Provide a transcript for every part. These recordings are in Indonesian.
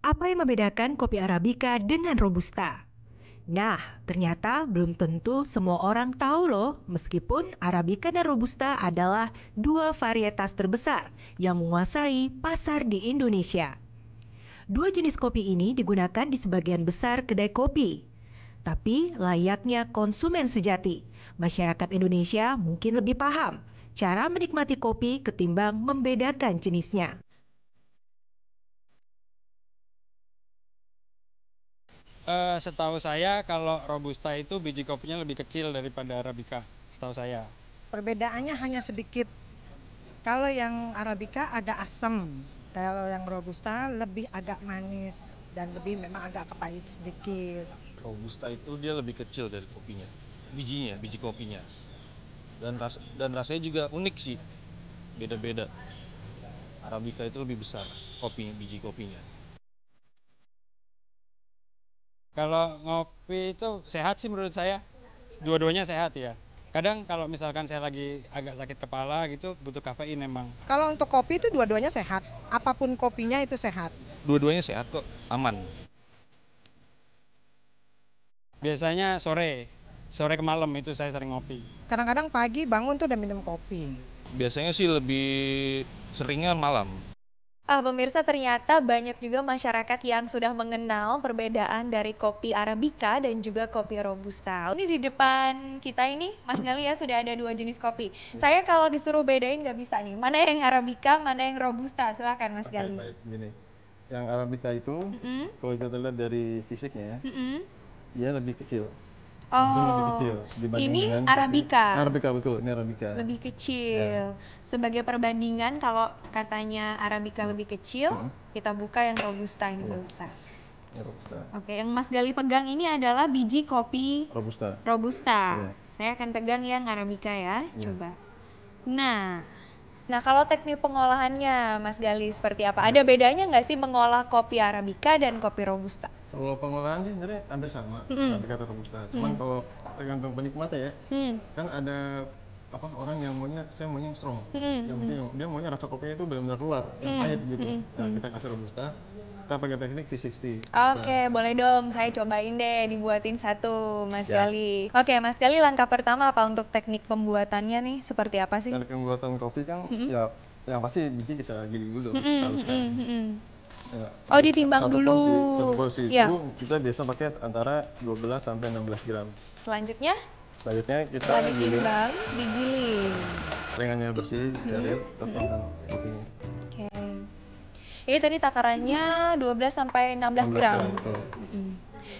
Apa yang membedakan kopi Arabica dengan Robusta? Nah, ternyata belum tentu semua orang tahu loh, meskipun Arabica dan Robusta adalah dua varietas terbesar yang menguasai pasar di Indonesia. Dua jenis kopi ini digunakan di sebagian besar kedai kopi. Tapi layaknya konsumen sejati, masyarakat Indonesia mungkin lebih paham cara menikmati kopi ketimbang membedakan jenisnya. Setahu saya kalau Robusta itu biji kopinya lebih kecil daripada Arabica, setahu saya. Perbedaannya hanya sedikit. Kalau yang Arabica agak asam, kalau yang Robusta lebih agak manis dan lebih memang agak kepahit sedikit. Robusta itu dia lebih kecil dari kopinya, biji kopinya. Dan rasanya juga unik sih, beda-beda. Arabica itu lebih besar biji kopinya. Kalau ngopi itu sehat sih menurut saya, dua-duanya sehat ya. Kadang kalau misalkan saya lagi agak sakit kepala gitu, butuh kafein emang. Kalau untuk kopi itu dua-duanya sehat. Apapun kopinya itu sehat. Dua-duanya sehat kok, aman. Biasanya sore ke malam itu saya sering ngopi. Kadang-kadang pagi bangun tuh udah minum kopi. Biasanya sih lebih seringnya malam. Pemirsa, ternyata banyak juga masyarakat yang sudah mengenal perbedaan dari kopi Arabica dan juga kopi Robusta. Ini di depan kita ini, Mas Gali ya, sudah ada dua jenis kopi. Saya kalau disuruh bedain nggak bisa nih, mana yang Arabica, mana yang Robusta. Silakan Mas Gali. Baik, gini. Yang Arabica itu, kalau kita lihat dari fisiknya, dia lebih kecil. Itu lebih Oh, kecil dibanding ini dengan Arabica. Arabica, betul, ini Arabica. Lebih kecil. Sebagai perbandingan, kalau katanya Arabica lebih kecil, kita buka yang Robusta yang lebih besar. Ya, Robusta. Oke, yang Mas Gali pegang ini adalah biji kopi Robusta. Robusta. Iya. Saya akan pegang yang Arabica ya, coba. Nah, kalau teknik pengolahannya Mas Gali seperti apa? Ada bedanya nggak sih mengolah kopi Arabica dan kopi Robusta? Kalau pengolahan sih sebenarnya hampir sama, Arabica atau Robusta. Cuman kalau tergantung penikmatnya ya, kan ada orang yang saya maunya yang strong. Yang penting dia maunya rasa kopinya itu benar-benar keluar, yang pahit gitu. Nah, kita kasih Robusta, kita pakai teknik V60. Oke, boleh dong. Saya cobain deh dibuatin satu, Mas Gali. Oke, Mas Gali, langkah pertama apa untuk teknik pembuatannya nih? Seperti apa sih? Teknik pembuatan kopi kan, ya yang pasti biji kita giling dulu. Ya, Oh, ditimbang satu dulu. Satu porsi Ya. itu kita biasa pakai antara 12 sampai 16 gram. Selanjutnya, Selanjutnya kita setelah giling ditimbang, digiling. ringannya bersih, steril, tepung kopinya. Oke. Ini tadi takarannya 12 sampai 16 gram. Betul.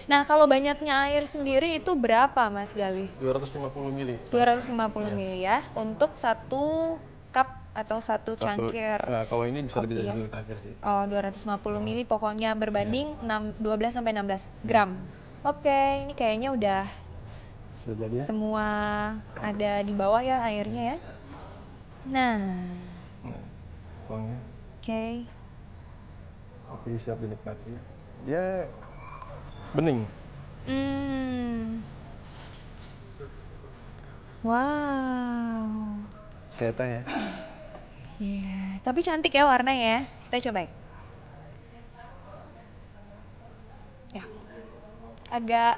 Nah, kalau banyaknya air sendiri itu berapa, Mas Gali? 250 ml. 250 ml ya, untuk satu cup atau satu cangkir. Nah, kalau ini bisa lebih kopi dari ya. itu cangkir sih. Oh, 250 ml pokoknya berbanding 12 sampai 16 gram. Oke, ini kayaknya udah Sudah jadi ya? semua ada di bawah ya airnya ya. Nah, Nah, tuangnya. oke. Kopi siap dinikmati. Dia bening. Wow. Kayak teh ya. Iya, tapi cantik ya warnanya ya. Kita cobain. Ya, agak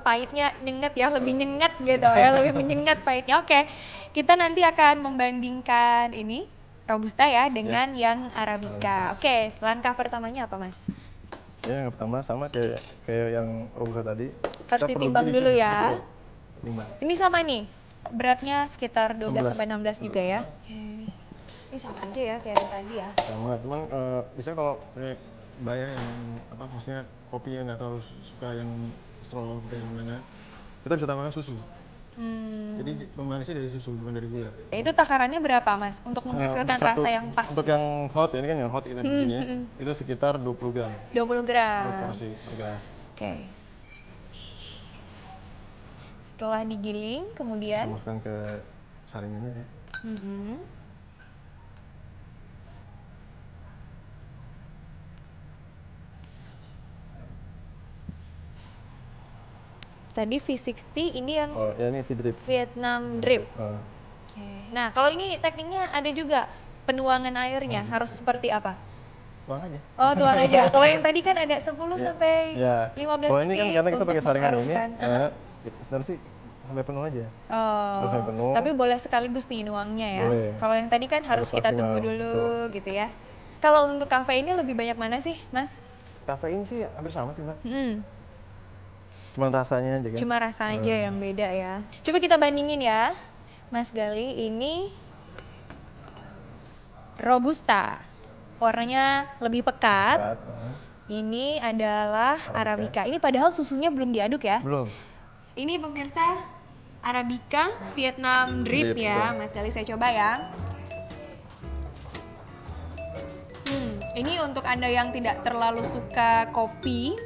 pahitnya nyengat ya, lebih nyengat gitu ya, lebih menyengat pahitnya. Oke, kita nanti akan membandingkan ini Robusta ya dengan yang Arabica. Oke, langkah pertamanya apa, Mas? Ya, yang pertama sama kayak yang Robusta tadi. Harus Kita perlu ditimbang giling dulu sedikit. ya. Betul. Timbang. Ini sama nih, beratnya sekitar 12 sampai 16 juga ya. Ini sama aja ya kayak yang tadi ya. Sama, cuman biasanya kalau kayak bayar yang maksudnya kopi yang nggak terlalu suka yang strong kayak gimana, kita bisa tambahkan susu. Jadi pemanisnya dari susu bukan dari gula. Itu takarannya berapa, Mas? Untuk menghasilkan rasa yang pas. Untuk yang hot, ini kan yang hot kita bikinnya, itu sekitar 20 gram. 20 gram. Porsi per gelas. Oke. Setelah digiling, kemudian Tambahkan ke saringannya ya. tadi V60, ini yang Oh, ya ini V-drip. Vietnam drip. Oh. Oke. Nah, kalau ini tekniknya ada juga penuangan airnya harus seperti apa? tuang aja. Oh, tuang aja. Kalau yang tadi kan ada 10 sampai Ya. 15 Kalau ini kan detik karena kita pakai untuk saringan ini, mengharumkan. terus sih sampai penuh aja. Oh, Sampai penuh. tapi boleh sekaligus nih nuangnya ya. Boleh. Kalau yang tadi kan harus kita tunggu maksimal, dulu betul. gitu ya. Kalau untuk kafeinnya lebih banyak mana sih, Mas? Kafein sih hampir sama sih, Mbak. Hmm, Cuma rasanya aja kan. cuma rasa aja yang beda ya. Coba kita bandingin ya, Mas Gali. Ini Robusta, warnanya lebih pekat. Ini adalah Arabica. Ini padahal susunya belum diaduk ya. Belum. Ini pemirsa Arabica Vietnam Drip Drip, ya, betul. Mas Gali, saya coba ya. Ini untuk Anda yang tidak terlalu suka kopi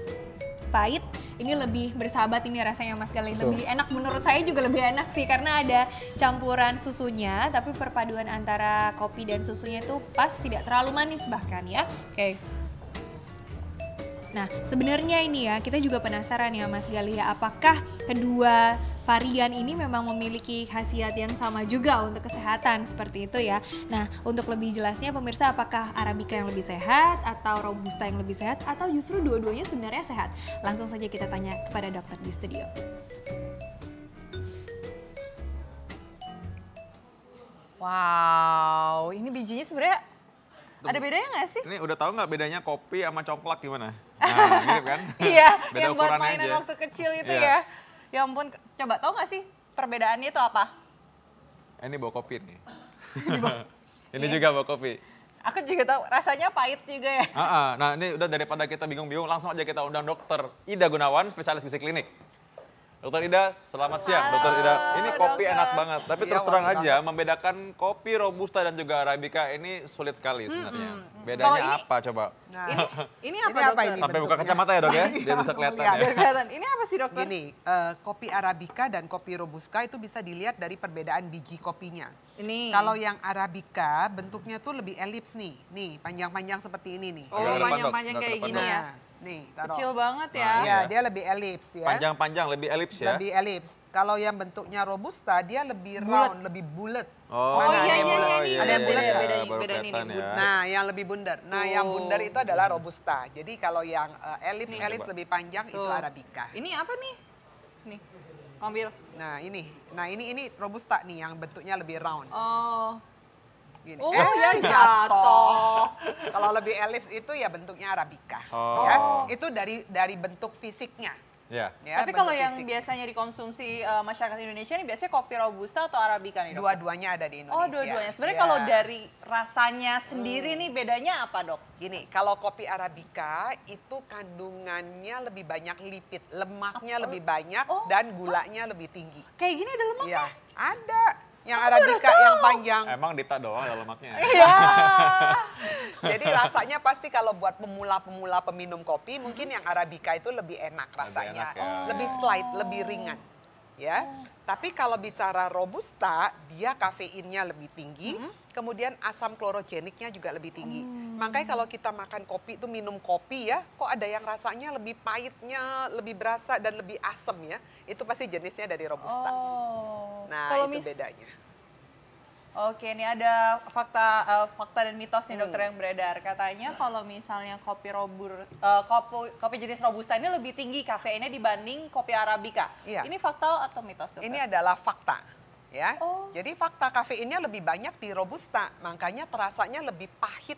pahit, ini lebih bersahabat ini rasanya Mas Gali. Betul. Lebih enak, menurut saya juga lebih enak sih karena ada campuran susunya, tapi perpaduan antara kopi dan susunya itu pas, tidak terlalu manis bahkan ya. Oke. Nah, sebenarnya ini ya, kita juga penasaran ya Mas Gali ya, apakah kedua varian ini memang memiliki khasiat yang sama juga untuk kesehatan seperti itu ya. Nah, untuk lebih jelasnya pemirsa, apakah Arabica yang lebih sehat atau Robusta yang lebih sehat atau justru dua-duanya sebenarnya sehat? Langsung saja kita tanya kepada dokter di studio. Wow, ini bijinya sebenarnya ada bedanya nggak sih? Ini udah tahu nggak bedanya kopi sama congklak gimana? Nah, mirip kan? Iya, Beda yang buat ukurannya mainan aja. waktu kecil itu Iya. ya. Ya ampun, coba tahu nggak sih perbedaannya itu apa? Ini bawa kopi nih. Ini Iya. juga bawa kopi. Aku juga tahu, rasanya pahit juga ya. Nah, ini udah daripada kita bingung-bingung, langsung aja kita undang dokter Ida Gunawan, spesialis gizi klinik. Dokter Ida, selamat siang. Halo, Dokter Ida, ini kopi dokter. enak banget. Tapi Iya, terus terang wangi aja, membedakan kopi Robusta dan juga Arabica ini sulit sekali sebenarnya. Kalau Bedanya ini- apa coba? Nah, Ini ini apa apa dokter? ini? Sampai buka bentuknya? kacamata ya dok ya, biar bisa kelihatan Iya, ya. Biar kelihatan. Ini apa sih dokter? Gini, kopi Arabica dan kopi Robusta itu bisa dilihat dari perbedaan biji kopinya. Ini. Kalau yang Arabica bentuknya tuh lebih elips nih. Nih, panjang-panjang seperti ini nih. Oh, Agak depan, Dok. panjang-panjang Agak kayak depan, gini Dok. ya. Nih, taruh. Kecil banget ya. Nah, Ya, iya. dia lebih elips ya. Panjang-panjang, lebih elips ya. Lebih elips. Kalau yang bentuknya Robusta dia lebih round, lebih bulat. Oh, Oh, Mana iya, yang iya, bulat? iya, ini Ada yang bulat beda, nggak? beda, baru beda ini, kelihatan Bun. ya. Nah, yang lebih bundar. Nah, yang bundar itu adalah Robusta. Jadi kalau yang elips coba. lebih panjang itu Tuh. Arabica. Ini apa nih? Nih, ambil. Nah, ini Robusta nih yang bentuknya lebih round. Oh. Gini. Oh, ya jatuh. Kalau lebih elips itu ya bentuknya Arabica. Oh. Ya, itu dari bentuk fisiknya. Ya. Ya, Tapi kalau bentuk yang fisik. biasanya dikonsumsi masyarakat Indonesia ini biasanya kopi Robusta atau Arabica nih, Dok? Dua-duanya ada di Indonesia. Oh, dua-duanya. Sebenarnya Ya. kalau dari rasanya sendiri nih bedanya apa, Dok? Gini, kalau kopi Arabica itu kandungannya lebih banyak lipid, lemaknya lebih banyak Oh. dan gulanya lebih tinggi. Kayak gini ada lemaknya? Iya, ada. Yang Arabica yang panjang. Emang Dita doang ada lemaknya. Iya. Jadi rasanya pasti kalau buat pemula-pemula peminum kopi mungkin yang Arabica itu lebih enak rasanya. enak ya. Lebih slide, lebih ringan. Ya. Tapi kalau bicara Robusta, dia kafeinnya lebih tinggi, kemudian asam klorogeniknya juga lebih tinggi. Makanya kalau kita makan kopi itu minum kopi ya, kok ada yang rasanya lebih pahitnya, lebih berasa dan lebih asam ya. Itu pasti jenisnya dari Robusta. Oh. Nah, Kalau itu bedanya. Oke, ini ada fakta dan mitos nih dokter yang beredar. Katanya kalau misalnya kopi jenis Robusta ini lebih tinggi kafeinnya dibanding kopi Arabica. Iya. Ini fakta atau mitos, dokter? Ini adalah fakta. Ya, Oh. jadi fakta kafeinnya lebih banyak di Robusta, makanya terasanya lebih pahit.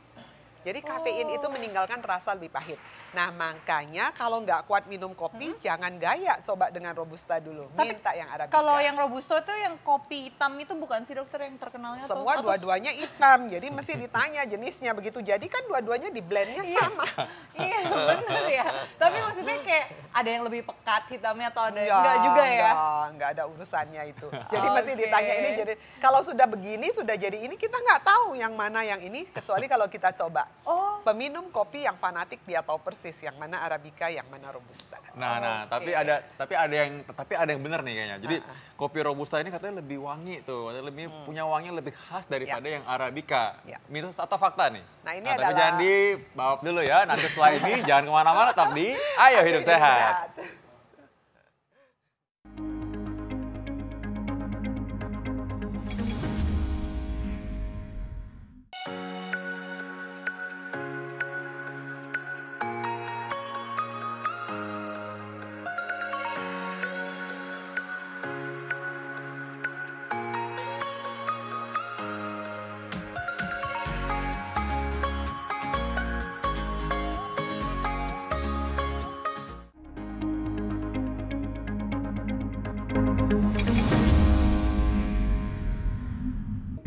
Jadi kafein itu meninggalkan rasa lebih pahit. Nah makanya kalau nggak kuat minum kopi, jangan gaya coba dengan Robusta dulu. Tapi Minta yang Arabica. Kalau yang Robusta itu yang kopi hitam itu bukan sih dokter yang terkenalnya tuh? semua dua-duanya hitam, jadi mesti ditanya jenisnya begitu. Jadi kan dua-duanya di blendnya sama. Iya bener ya. Tapi maksudnya kayak ada yang lebih pekat hitamnya atau ada Enggak, enggak juga ya? Enggak ada urusannya itu. Jadi mesti Oke. ditanya ini jadi kalau sudah begini sudah jadi ini kita nggak tahu yang mana yang ini kecuali kalau kita coba. Oh. Peminum kopi yang fanatik dia tahu persis yang mana Arabica, yang mana Robusta. Nah, Oke. tapi ada yang benar nih kayaknya. Jadi kopi Robusta ini katanya lebih wangi tuh, katanya lebih punya wangi lebih khas daripada yang Arabica. Ya. Mitos atau fakta nih? Nah, ini Tapi adalah- jangan dibawa dulu ya, nanti setelah ini jangan kemana-mana, tetap di Ayo Hidup Sehat.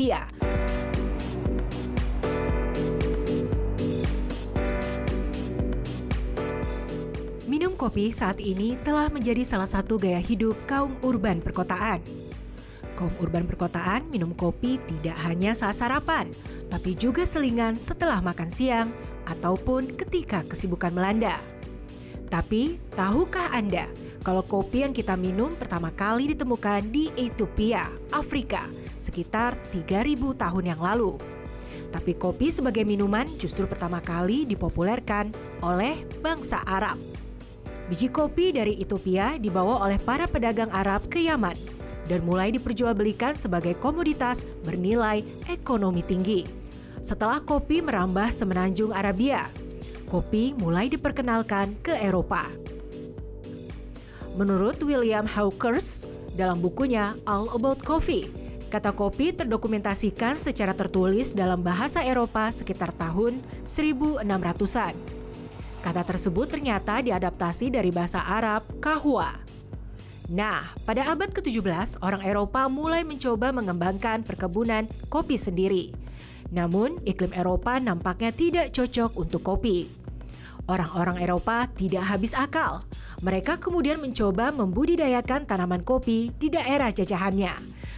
Ethiopia. Minum kopi saat ini telah menjadi salah satu gaya hidup kaum urban perkotaan. Kaum urban perkotaan minum kopi tidak hanya saat sarapan, tapi juga selingan setelah makan siang ataupun ketika kesibukan melanda. Tapi, tahukah Anda kalau kopi yang kita minum pertama kali ditemukan di Ethiopia, Afrika, sekitar 3.000 tahun yang lalu. Tapi kopi sebagai minuman justru pertama kali dipopulerkan oleh bangsa Arab. Biji kopi dari Ethiopia dibawa oleh para pedagang Arab ke Yaman dan mulai diperjualbelikan sebagai komoditas bernilai ekonomi tinggi. Setelah kopi merambah semenanjung Arabia, kopi mulai diperkenalkan ke Eropa. Menurut William Hawkers, dalam bukunya All About Coffee, kata kopi terdokumentasikan secara tertulis dalam bahasa Eropa sekitar tahun 1600-an. Kata tersebut ternyata diadaptasi dari bahasa Arab kahwa. Nah, pada abad ke-17, orang Eropa mulai mencoba mengembangkan perkebunan kopi sendiri. Namun, iklim Eropa nampaknya tidak cocok untuk kopi. Orang-orang Eropa tidak habis akal. Mereka kemudian mencoba membudidayakan tanaman kopi di daerah jajahannya.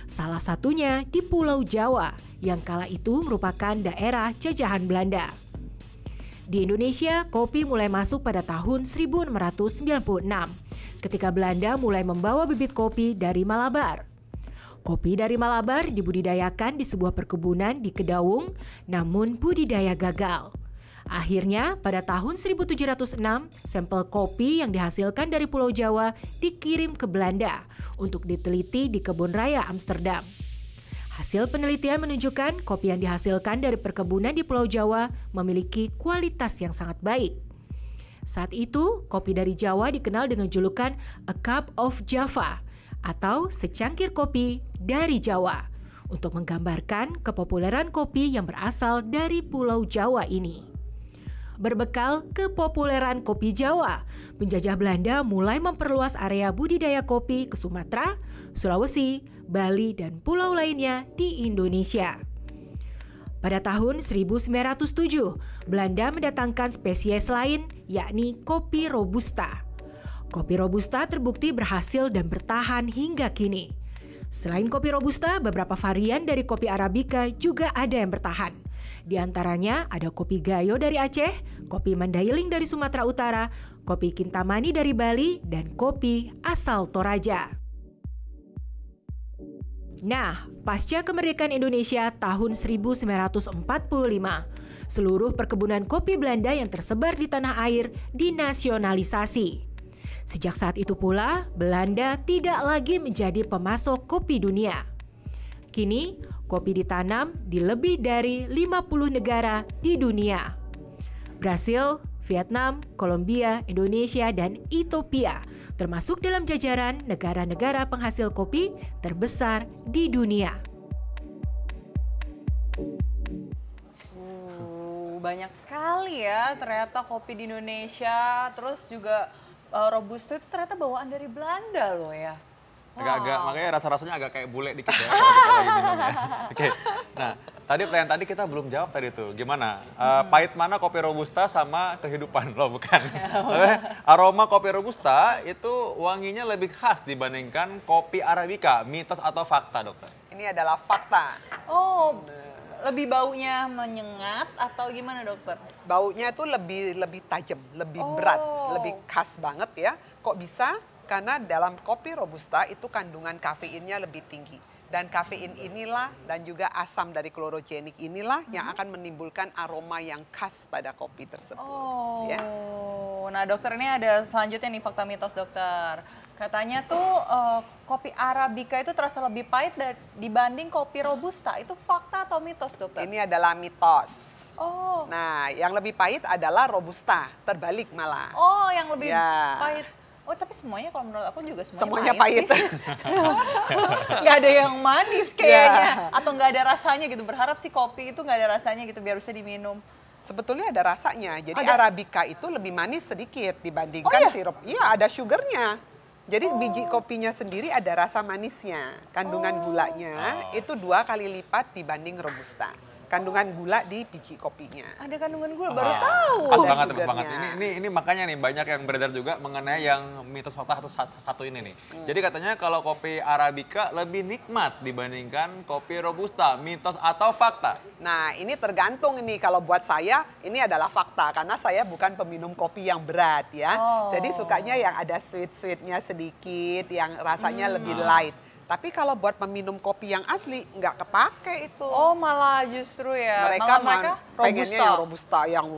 Salah satunya di Pulau Jawa, yang kala itu merupakan daerah jajahan Belanda. Di Indonesia, kopi mulai masuk pada tahun 1696, ketika Belanda mulai membawa bibit kopi dari Malabar. Kopi dari Malabar dibudidayakan di sebuah perkebunan di Kedaung, namun budidaya gagal. Akhirnya, pada tahun 1706, sampel kopi yang dihasilkan dari Pulau Jawa dikirim ke Belanda untuk diteliti di Kebun Raya Amsterdam. Hasil penelitian menunjukkan kopi yang dihasilkan dari perkebunan di Pulau Jawa memiliki kualitas yang sangat baik. Saat itu, kopi dari Jawa dikenal dengan julukan A Cup of Java atau secangkir kopi dari Jawa untuk menggambarkan kepopuleran kopi yang berasal dari Pulau Jawa ini. Berbekal kepopuleran kopi Jawa, penjajah Belanda mulai memperluas area budidaya kopi ke Sumatera, Sulawesi, Bali, dan pulau lainnya di Indonesia. Pada tahun 1907, Belanda mendatangkan spesies lain, yakni kopi Robusta. Kopi Robusta terbukti berhasil dan bertahan hingga kini. Selain kopi Robusta, beberapa varian dari kopi Arabica juga ada yang bertahan. Di antaranya ada kopi Gayo dari Aceh, kopi Mandailing dari Sumatera Utara, kopi Kintamani dari Bali, dan kopi asal Toraja. Nah, pasca kemerdekaan Indonesia tahun 1945, seluruh perkebunan kopi Belanda yang tersebar di tanah air dinasionalisasi. Sejak saat itu pula, Belanda tidak lagi menjadi pemasok kopi dunia. Kini, kopi ditanam di lebih dari 50 negara di dunia. Brasil, Vietnam, Kolombia, Indonesia, dan Ethiopia termasuk dalam jajaran negara-negara penghasil kopi terbesar di dunia. Banyak sekali ya ternyata kopi di Indonesia, terus juga Robusta itu ternyata bawaan dari Belanda loh ya. Agak-agak, makanya rasa-rasanya agak kayak bule dikit ya kalau kita lagi minum ya. Oke, nah pertanyaan tadi kita belum jawab tadi tuh, gimana? Pahit mana kopi Robusta sama kehidupan? Loh bukan. Aroma kopi Robusta itu wanginya lebih khas dibandingkan kopi Arabica, mitos atau fakta dokter? Ini adalah fakta. Oh, lebih baunya menyengat atau gimana dokter? Baunya itu lebih tajam, lebih berat, lebih khas banget ya. Kok bisa? Karena dalam kopi Robusta itu kandungan kafeinnya lebih tinggi. Dan kafein inilah dan juga asam dari klorogenik inilah yang akan menimbulkan aroma yang khas pada kopi tersebut. Oh, ya. Nah dokter ini ada selanjutnya nih fakta mitos dokter. Katanya tuh kopi Arabica itu terasa lebih pahit dibanding kopi Robusta. Itu fakta atau mitos dokter? Ini adalah mitos. Oh. Nah yang lebih pahit adalah Robusta, terbalik malah. Oh yang lebih pahit. Oh tapi semuanya kalau menurut aku juga semuanya pahit. Nggak ada yang manis kayaknya. Atau nggak ada rasanya gitu. Berharap sih kopi itu nggak ada rasanya gitu biar bisa diminum. Sebetulnya ada rasanya. Jadi Arabica itu lebih manis sedikit dibandingkan sirup. Iya ada sugarnya. Jadi biji kopinya sendiri ada rasa manisnya. Kandungan gulanya itu 2 kali lipat dibanding Robusta. Kandungan gula di biji kopinya. Ada kandungan gula, baru tahu. Pas Ada banget, pas sugarnya. banget. Ini makanya nih banyak yang beredar juga mengenai yang mitos fakta satu ini nih. Jadi katanya kalau kopi Arabica lebih nikmat dibandingkan kopi Robusta. Mitos atau fakta? Nah, ini tergantung ini. Kalau buat saya, ini adalah fakta. Karena saya bukan peminum kopi yang berat ya. Jadi sukanya yang ada sweet-sweetnya sedikit, yang rasanya lebih light. Tapi kalau buat peminum kopi yang asli, nggak kepake itu. Oh, malah justru ya. mereka malah pengennya yang Robusta, yang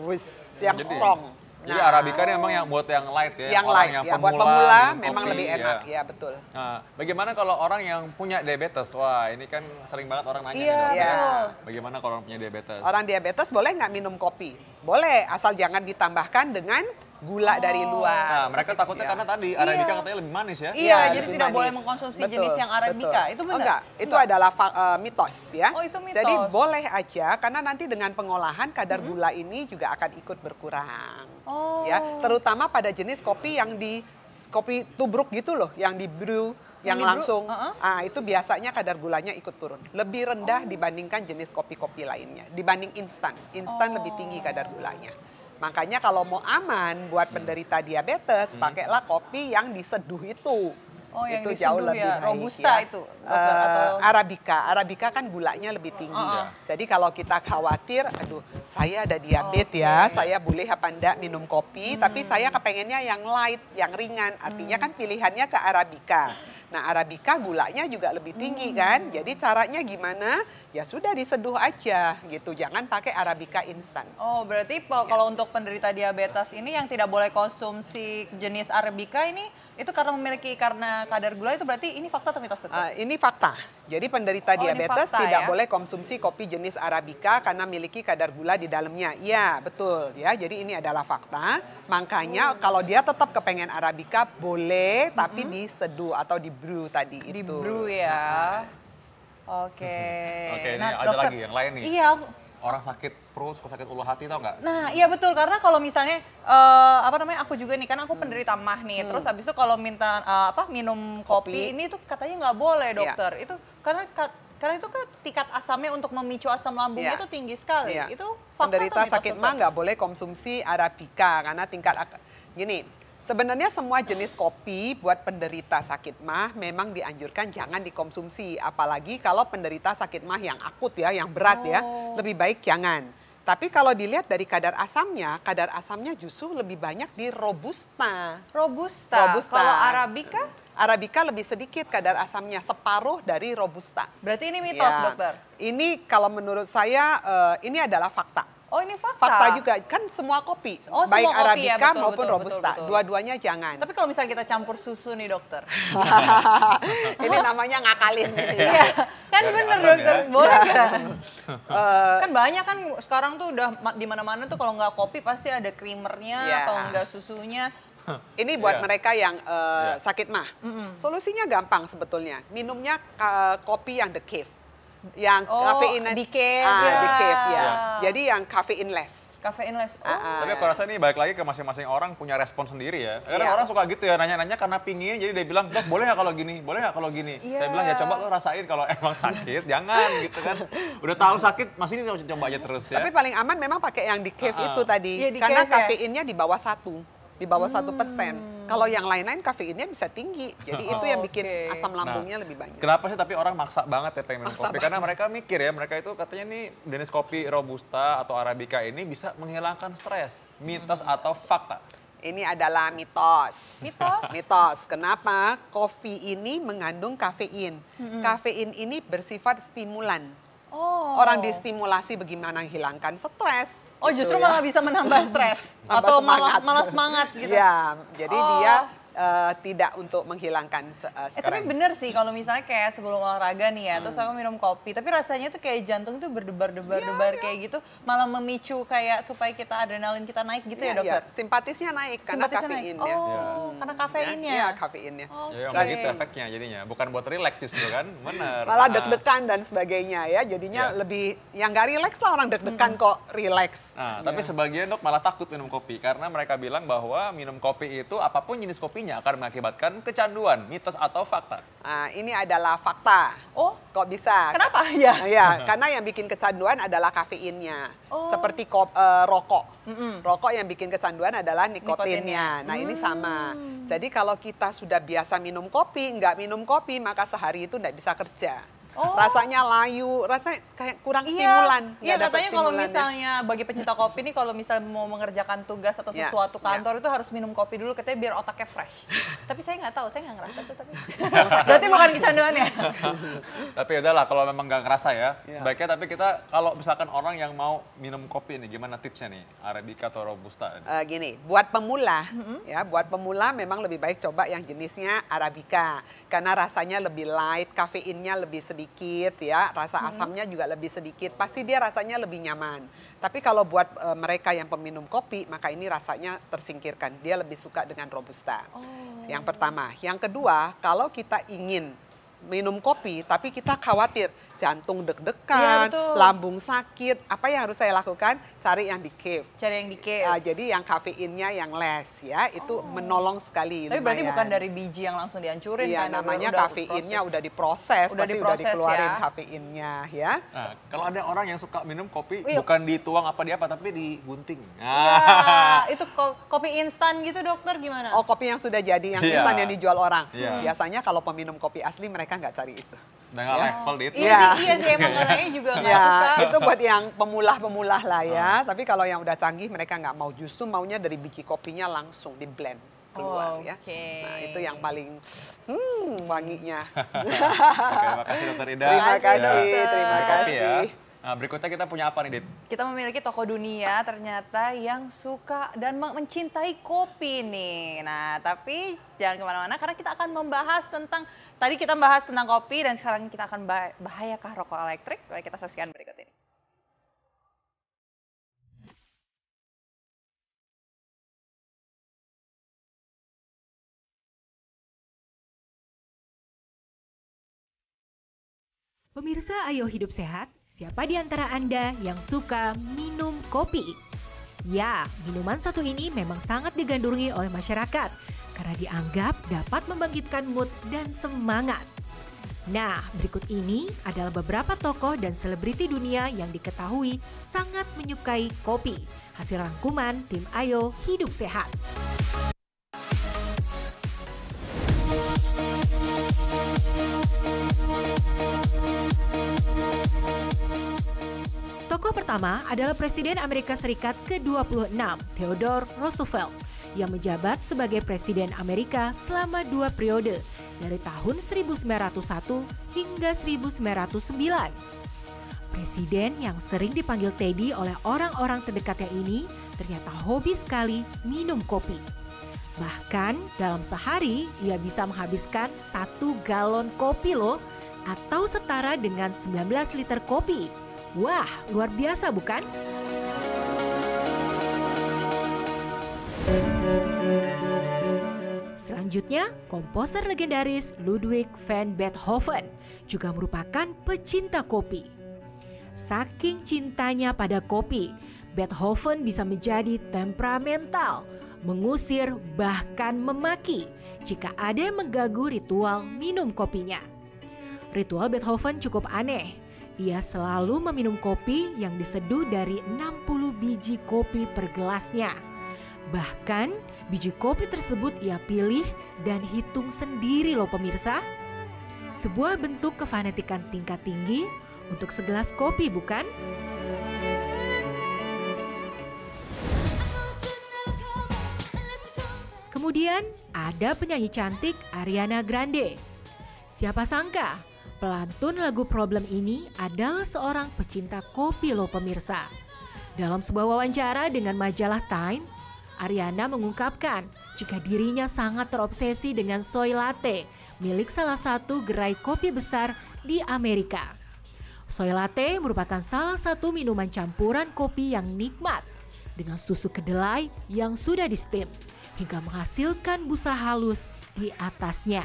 yang Jadi- strong. Jadi Arabica ini memang yang buat yang light ya. Yang orang light, yang ya. Buat pemula pemula minum memang kopi, lebih ya. enak. Ya, betul. Nah, bagaimana kalau orang yang punya diabetes? Wah, ini kan sering banget orang nanya Iya, nih, Dok. betul. Bagaimana kalau orang punya diabetes? Orang diabetes boleh nggak minum kopi? Boleh, asal jangan ditambahkan dengan gula dari luar. Nah, mereka takutnya Ya. karena tadi Arabica katanya lebih manis ya. Iya, Iya, jadi lebih tidak manis. boleh mengkonsumsi Betul, jenis yang Arabica. betul. Itu Oh, benar? enggak, itu adalah mitos ya. Oh, itu mitos. Jadi boleh aja karena nanti dengan pengolahan kadar gula ini juga akan ikut berkurang. Oh. Ya, terutama pada jenis kopi yang kopi tubruk gitu loh, yang di brew yang Yang di brew, langsung, itu biasanya kadar gulanya ikut turun. Lebih rendah dibandingkan jenis kopi-kopi lainnya. Dibanding instan, lebih tinggi kadar gulanya. Makanya kalau mau aman buat penderita diabetes, pakailah kopi yang diseduh itu. Oh, yang Itu diseduh jauh lebih ya, baik, Robusta ya. itu, dokter, atau- Arabica kan gulanya lebih tinggi. Jadi kalau kita khawatir, aduh saya ada diabetes ya, saya boleh apa enggak minum kopi, tapi saya kepengennya yang light, yang ringan. Artinya kan pilihannya ke Arabica. Nah, Arabica gulanya juga lebih tinggi kan. Jadi caranya gimana? Ya sudah diseduh aja gitu. Jangan pakai Arabica instan. Oh, berarti kalau untuk penderita diabetes ini yang tidak boleh konsumsi jenis Arabica ini, itu karena kadar gula itu berarti ini fakta atau mitos? Ini fakta. Jadi penderita Oh, ini diabetes fakta, tidak ya? boleh konsumsi kopi jenis Arabica karena memiliki kadar gula di dalamnya. Iya, betul ya. Jadi ini adalah fakta. Makanya kalau dia tetap kepengen Arabica boleh, tapi diseduh atau di brew tadi Di itu. brew ya. Oke. Oke, ini Nah, ada dokter- lagi yang lain nih. Iya. Orang sakit perut, suka sakit ulu hati tau nggak? Nah, iya betul, karena kalau misalnya aku juga nih, kan aku penderita mah nih. Terus habis itu kalau minta minum kopi ini tuh katanya nggak boleh, dokter. Itu karena itu kan tingkat asamnya untuk memicu asam lambungnya Iya. itu tinggi sekali. Iya. Itu fakta Penderita atau mitos, sakit dokter? mah nggak boleh konsumsi Arabica karena gini. Sebenarnya semua jenis kopi buat penderita sakit mah memang dianjurkan jangan dikonsumsi. Apalagi kalau penderita sakit mah yang akut ya, yang berat ya, lebih baik jangan. Tapi kalau dilihat dari kadar asamnya justru lebih banyak di Robusta. Robusta. Robusta. Kalau Arabica, Arabica lebih sedikit kadar asamnya, separuh dari Robusta. berarti ini mitos, Ya. dokter. Ini kalau menurut saya ini adalah fakta. Oh, ini fakta. Fakta juga, kan semua kopi, Oh, baik semua kopi ya, Arabica betul, maupun betul, Robusta, betul. dua-duanya jangan. Tapi kalau misalnya kita campur susu nih, dokter. Ini namanya ngakalin gitu ya. Iya, kan Biar bener asam dokter, ya. boleh nggak? Kan banyak kan sekarang tuh udah di mana-mana tuh kalau nggak kopi pasti ada creamernya Iya. atau enggak susunya. Ini buat Iya. mereka yang sakit mah. Solusinya gampang sebetulnya. Minumnya kopi yang decaf. Yang Oh, kafeinnya decaf, ya. decaf ya. Iya. Jadi yang kafeinless. Kafeinless. Oh. Tapi aku rasa ini balik lagi ke masing-masing orang punya respon sendiri ya. Karena Iya. orang suka gitu ya, nanya-nanya karena pingin, jadi dia bilang, Dok boleh nggak kalau gini, boleh nggak kalau gini. Iya. Saya bilang ya coba lo rasain kalau emang sakit, jangan gitu kan. Udah tahu sakit, masih ini coba aja terus ya. Tapi paling aman memang pakai yang decaf itu tadi. Iya, Karena decaf ya? kafeinnya di bawah 1. Di bawah 1%. Kalau yang lain-lain kafeinnya bisa tinggi. Jadi itu yang bikin Oke. asam lambungnya lebih banyak. Kenapa sih tapi orang maksa banget ya pengen minum Maksa kopi? Karena mereka mikir ya, mereka itu katanya nih jenis kopi Robusta atau Arabica ini bisa menghilangkan stres. Mitos atau fakta? Ini adalah mitos. Mitos? Mitos. Kenapa? Kopi ini mengandung kafein. Kafein ini bersifat stimulan. Oh. Orang distimulasi bagaimana menghilangkan stres. Oh, gitu justru ya. malah bisa menambah stres Tambah atau semangat. malah semangat gitu. Ya, jadi Oh. dia tidak untuk menghilangkan stres. Tapi bener sih kalau misalnya kayak sebelum olahraga nih ya, terus aku minum kopi, tapi rasanya tuh kayak jantung tuh berdebar-debar kayak gitu, malah memicu kayak supaya kita adrenalin kita naik gitu ya, dokter? Simpatisnya naik karena Simpatisnya naik. kafeinnya. Oh, karena kafeinnya. Iya, kafeinnya. Ya yang Oke. begitu efeknya jadinya. Bukan buat relax justru kan? Bener. Malah deg-degan dan sebagainya ya. Jadinya Iya. lebih yang nggak relax lah orang deg-degan kok relax. Nah, tapi sebagian dok malah takut minum kopi karena mereka bilang bahwa minum kopi itu apapun jenis kopinya kopinya akan mengakibatkan kecanduan, mitos atau fakta? Nah, ini adalah fakta. Oh, Kok bisa? kenapa? Ya. Ya, karena yang bikin kecanduan adalah kafeinnya. Oh. Seperti rokok. Rokok yang bikin kecanduan adalah nikotinnya. Nah, ini sama. Jadi kalau kita sudah biasa minum kopi, nggak minum kopi, maka sehari itu nggak bisa kerja. Oh. Rasanya layu, rasanya kayak kurang Iya, stimulan. iya nggak dapet katanya kalau stimulannya. misalnya bagi pecinta kopi nih kalau misalnya mau mengerjakan tugas atau Iya, sesuatu iya. kantor itu harus minum kopi dulu katanya biar otaknya fresh. Tapi saya nggak tahu, saya nggak ngerasa tuh tapi. Berarti bukan kecanduan ya? Tapi udahlah kalau memang nggak ngerasa ya, Iya. sebaiknya tapi kita kalau misalkan orang yang mau minum kopi nih, gimana tipsnya nih? Arabica atau Robusta? Gini, buat pemula, ya buat pemula memang lebih baik coba yang jenisnya Arabica. Karena rasanya lebih light, kafeinnya lebih sedikit ya, rasa asamnya juga lebih sedikit. Pasti dia rasanya lebih nyaman. Tapi kalau buat mereka yang peminum kopi, maka ini rasanya tersingkirkan. Dia lebih suka dengan Robusta. Yang pertama. Yang kedua, kalau kita ingin minum kopi, tapi kita khawatir jantung Iya, deg-degan, betul. lambung sakit, apa yang harus saya lakukan? Cari yang decaf. Cari yang dikit. Jadi yang kafeinnya yang less ya, itu menolong sekali. Tapi berarti lumayan. bukan dari biji yang langsung dihancurin Iya, kan? namanya Udah kafeinnya proses. udah diproses, Udah pasti diproses udah dikeluarin ya. kafeinnya ya. Nah, kalau ada orang yang suka minum kopi, Iya. bukan dituang apa di apa, tapi digunting. Iya, itu kopi instan gitu dokter gimana? Oh, kopi yang sudah jadi, yang Iya. instan yang dijual orang. Iya. Biasanya kalau peminum kopi asli mereka nggak cari itu. Udah nggak Ya. level di itu. Iya sih emang katanya juga nggak Ya, suka. itu buat yang pemula-pemula lah ya. Tapi kalau yang udah canggih mereka nggak mau, justru maunya dari biji kopinya langsung di blend keluar ya. Oke. Nah, itu yang paling wanginya. Oke, makasih Dokter Ida. Terima kasih, dokter. terima Kopi ya. kasih. Nah, berikutnya kita punya apa nih, Dit? Kita memiliki toko dunia ternyata yang suka dan mencintai kopi nih. Nah, tapi jangan kemana-mana karena kita akan membahas tentang, tadi kita bahas tentang kopi dan sekarang kita akan bahayakah rokok elektrik? Mari kita saksikan berikut ini. Pemirsa Ayo Hidup Sehat, siapa di antara Anda yang suka minum kopi? Ya, minuman satu ini memang sangat digandrungi oleh masyarakat karena dianggap dapat membangkitkan mood dan semangat. Nah, berikut ini adalah beberapa tokoh dan selebriti dunia yang diketahui sangat menyukai kopi. Hasil rangkuman tim Ayo Hidup Sehat. Tokoh pertama adalah Presiden Amerika Serikat ke-26, Theodore Roosevelt, yang menjabat sebagai Presiden Amerika selama 2 periode, dari tahun 1901 hingga 1909. Presiden yang sering dipanggil Teddy oleh orang-orang terdekatnya ini ternyata hobi sekali minum kopi. Bahkan dalam sehari ia bisa menghabiskan 1 galon kopi loh, atau setara dengan 19 liter kopi. Wah, luar biasa bukan? Selanjutnya, komposer legendaris Ludwig van Beethoven juga merupakan pecinta kopi. Saking cintanya pada kopi, Beethoven bisa menjadi temperamental, mengusir bahkan memaki jika ada yang mengganggu ritual minum kopinya. Ritual Beethoven cukup aneh. Ia selalu meminum kopi yang diseduh dari 60 biji kopi per gelasnya. Bahkan biji kopi tersebut ia pilih dan hitung sendiri loh pemirsa. Sebuah bentuk kefanatikan tingkat tinggi untuk segelas kopi bukan? Kemudian ada penyanyi cantik Ariana Grande. Siapa sangka pelantun lagu Problem ini adalah seorang pecinta kopi loh pemirsa. Dalam sebuah wawancara dengan majalah Time, Ariana mengungkapkan jika dirinya sangat terobsesi dengan soy latte milik salah satu gerai kopi besar di Amerika. Soy latte merupakan salah satu minuman campuran kopi yang nikmat dengan susu kedelai yang sudah di steam hingga menghasilkan busa halus di atasnya.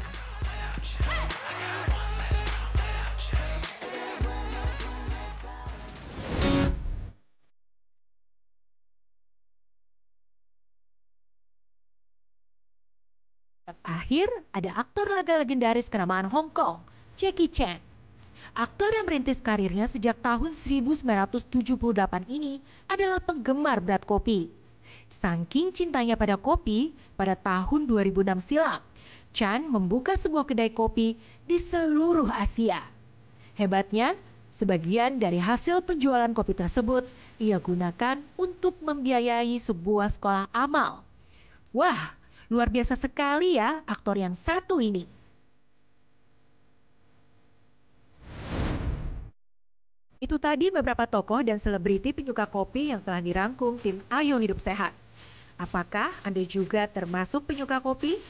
ada aktor laga legendaris kenamaan Hong Kong, Jackie Chan. Aktor yang merintis karirnya sejak tahun 1978 ini adalah penggemar berat kopi. Saking cintanya pada kopi, pada tahun 2006 silam, Chan membuka sebuah kedai kopi di seluruh Asia. Hebatnya, sebagian dari hasil penjualan kopi tersebut ia gunakan untuk membiayai sebuah sekolah amal. Wah, luar biasa sekali ya aktor yang satu ini. Itu tadi beberapa tokoh dan selebriti penyuka kopi yang telah dirangkum tim Ayo Hidup Sehat. Apakah Anda juga termasuk penyuka kopi?